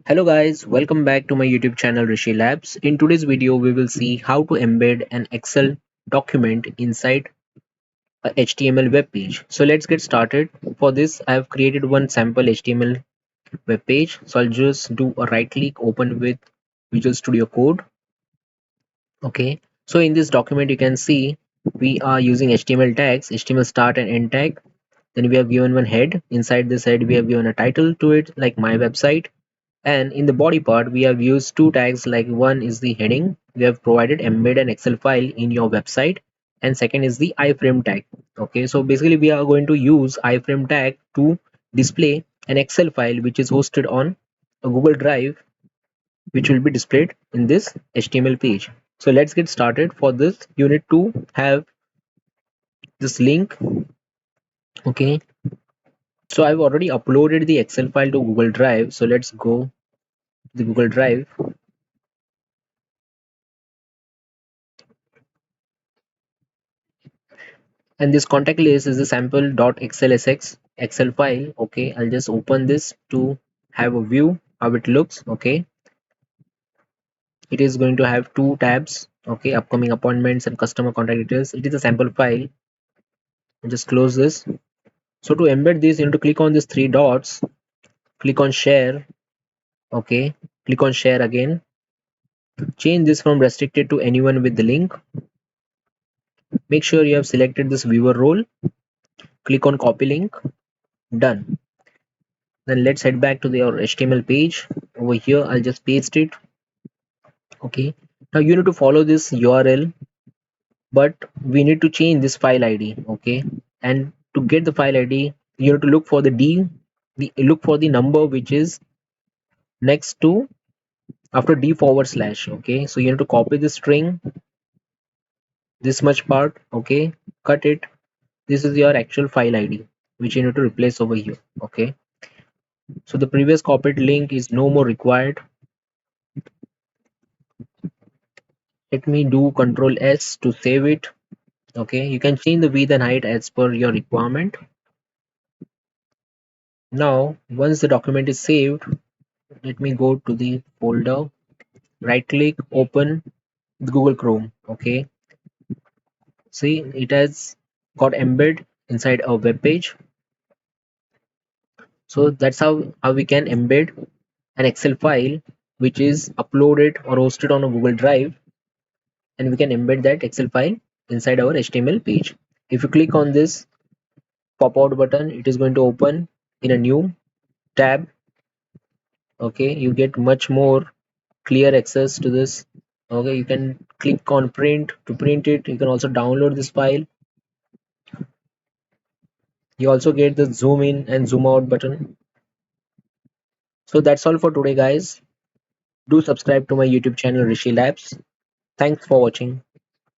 Hello guys, welcome back to my YouTube channel Rishi Labs. In today's video, we will see how to embed an Excel document inside a HTML web page. So let's get started. For this, I have created one sample HTML web page. So I'll just do a right click, open with Visual Studio Code. Okay. So in this document, you can see we are using HTML tags, HTML start and end tag. Then we have given one head. Inside this head, we have given a title to it, like my website. And in the body part, we have used two tags, like one is the heading. We have provided embed an Excel file in your website, and second is the iframe tag. Okay, so basically we are going to use iframe tag to display an Excel file which is hosted on a Google Drive, which will be displayed in this HTML page. So let's get started. For this, you need to have this link. Okay, so I've already uploaded the Excel file to Google Drive. So let's go to the Google Drive. And this contact list is a sample.xlsx Excel file. Okay, I'll just open this to have a view how it looks. Okay, it is going to have two tabs. Okay, upcoming appointments and customer contact details. It is a sample file. I'll just close this. So to embed this, you need to click on these three dots, click on share. Okay, click on share again. Change this from restricted to anyone with the link. Make sure you have selected this viewer role. Click on copy link. Done. Then let's head back to our HTML page. Over here, I'll just paste it. Okay, now you need to follow this URL, but we need to change this file ID. Okay, and to get the file ID, you need to look for look for the number which is next to after d/. Okay, so you need to copy the string, this much part. Okay, cut it. This is your actual file ID which you need to replace over here. Okay, so the previous copied link is no more required. Let me do Control S to save it. Okay, you can change the width and height as per your requirement. Now once the document is saved, let me go to the folder, right click, open the Google Chrome. Okay, see, it has got embed inside a web page. So that's how we can embed an Excel file which is uploaded or hosted on a Google Drive, and we can embed that Excel file inside our HTML page. If you click on this pop out button, it is going to open in a new tab. Okay, you get much more clear access to this. Okay, you can click on print to print it. You can also download this file. You also get the zoom in and zoom out button. So that's all for today, guys. Do subscribe to my YouTube channel Rishi Labs. Thanks for watching.